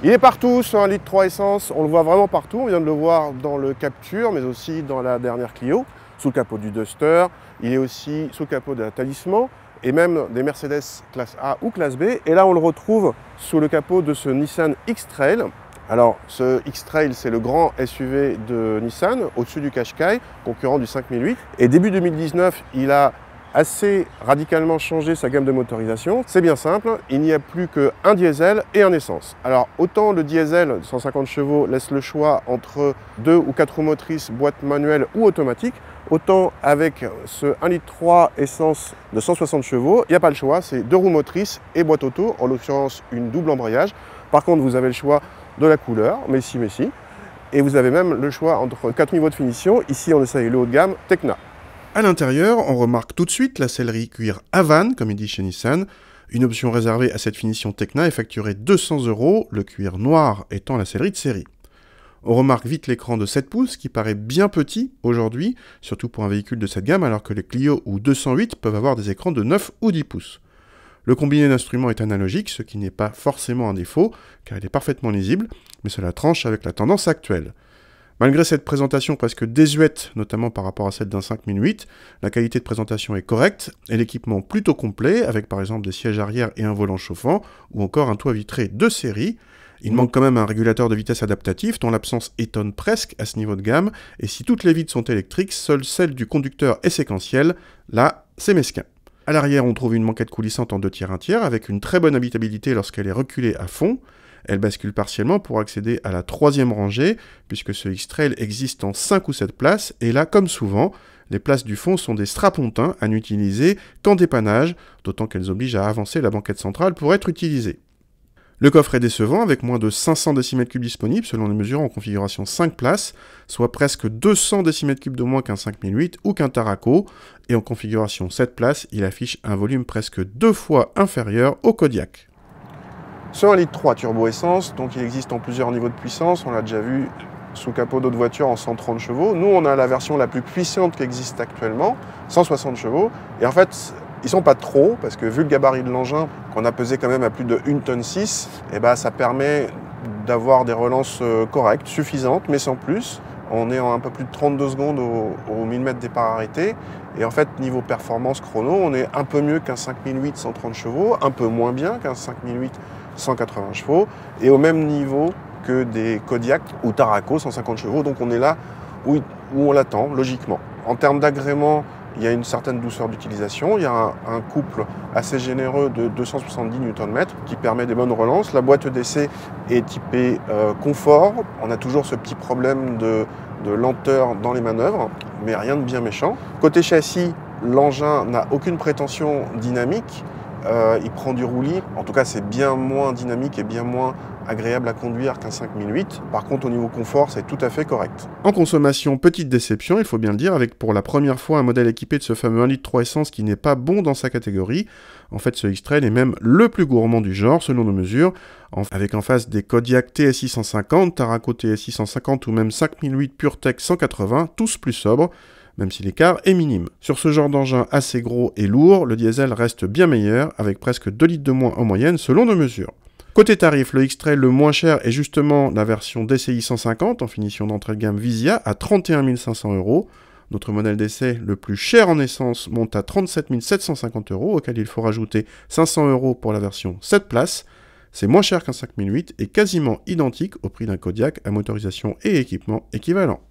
Il est partout sur 1,3 litre essence, on le voit vraiment partout, on vient de le voir dans le Capture, mais aussi dans la dernière Clio, sous le capot du Duster, il est aussi sous le capot d'un Talisman, et même des Mercedes classe A ou classe B, et là on le retrouve sous le capot de ce Nissan X-Trail. Alors ce X-Trail, c'est le grand SUV de Nissan, au-dessus du Qashqai, concurrent du 5008, et début 2019, il a assez radicalement changé sa gamme de motorisation. C'est bien simple, il n'y a plus qu'un diesel et un essence. Alors autant le diesel de 150 chevaux laisse le choix entre 2 ou 4 roues motrices, boîte manuelle ou automatique, autant avec ce 1,3 litre essence de 160 chevaux, il n'y a pas le choix, c'est 2 roues motrices et boîte auto, en l'occurrence une double embrayage. Par contre, vous avez le choix de la couleur, Messi. Et vous avez même le choix entre 4 niveaux de finition. Ici, on essaye le haut de gamme Tecna. À l'intérieur, on remarque tout de suite la sellerie cuir Havane, comme il dit chez Nissan. Une option réservée à cette finition Tecna est facturée 200 €, le cuir noir étant la sellerie de série. On remarque vite l'écran de 7 pouces qui paraît bien petit aujourd'hui, surtout pour un véhicule de cette gamme, alors que les Clio ou 208 peuvent avoir des écrans de 9 ou 10 pouces. Le combiné d'instruments est analogique, ce qui n'est pas forcément un défaut, car il est parfaitement lisible, mais cela tranche avec la tendance actuelle. Malgré cette présentation presque désuète, notamment par rapport à celle d'un 5008, la qualité de présentation est correcte et l'équipement plutôt complet, avec par exemple des sièges arrière et un volant chauffant, ou encore un toit vitré de série. Il manque quand même un régulateur de vitesse adaptatif, dont l'absence étonne presque à ce niveau de gamme, et si toutes les vitres sont électriques, seule celle du conducteur est séquentielle. Là, c'est mesquin. À l'arrière, on trouve une banquette coulissante en 2 tiers 1 tiers, avec une très bonne habitabilité lorsqu'elle est reculée à fond. Elle bascule partiellement pour accéder à la 3e rangée, puisque ce X-Trail existe en 5 ou 7 places, et là, comme souvent, les places du fond sont des strapontins à n'utiliser qu'en dépannage, d'autant qu'elles obligent à avancer la banquette centrale pour être utilisée. Le coffre est décevant, avec moins de 500 décimètres cubes disponibles selon les mesures en configuration 5 places, soit presque 200 décimètres cubes de moins qu'un 5008 ou qu'un Tarraco, et en configuration 7 places, il affiche un volume presque 2 fois inférieur au Kodiaq. Ce 1,3 litre turbo essence, donc il existe en plusieurs niveaux de puissance, on l'a déjà vu sous capot d'autres voitures en 130 chevaux. Nous, on a la version la plus puissante qui existe actuellement, 160 chevaux, et en fait, ils sont pas trop, parce que vu le gabarit de l'engin, qu'on a pesé quand même à plus de 1,6 tonne, et ben, ça permet d'avoir des relances correctes, suffisantes, mais sans plus. On est en un peu plus de 32 secondes au 1000 mètres départ arrêté. Et en fait, niveau performance chrono, on est un peu mieux qu'un 5008 130 chevaux, un peu moins bien qu'un 5008 180 chevaux, et au même niveau que des Kodiaq ou Tarraco 150 chevaux. Donc on est là où on l'attend, logiquement. En termes d'agrément, il y a une certaine douceur d'utilisation. Il y a un couple assez généreux de 270 Nm qui permet des bonnes relances. La boîte d'essai est typée confort. On a toujours ce petit problème de lenteur dans les manœuvres, mais rien de bien méchant. Côté châssis, l'engin n'a aucune prétention dynamique. Il prend du roulis. En tout cas, c'est bien moins dynamique et bien moins agréable à conduire qu'un 5008. Par contre, au niveau confort, c'est tout à fait correct. En consommation, petite déception, il faut bien le dire, avec pour la première fois un modèle équipé de ce fameux 1,3 litre essence qui n'est pas bon dans sa catégorie. En fait, ce X-Trail est même le plus gourmand du genre, selon nos mesures, avec en face des Kodiaq TSI 150, Tarraco TSI 150 ou même 5008 PureTech 180, tous plus sobres, même si l'écart est minime. Sur ce genre d'engin assez gros et lourd, le diesel reste bien meilleur, avec presque 2 litres de moins en moyenne selon nos mesures. Côté tarif, le X-Trail le moins cher est justement la version DCI 150 en finition d'entrée de gamme Visia à 31 500 €. Notre modèle d'essai le plus cher en essence monte à 37 750 €, auquel il faut rajouter 500 € pour la version 7 places. C'est moins cher qu'un 5008 et quasiment identique au prix d'un Kodiaq à motorisation et équipement équivalent.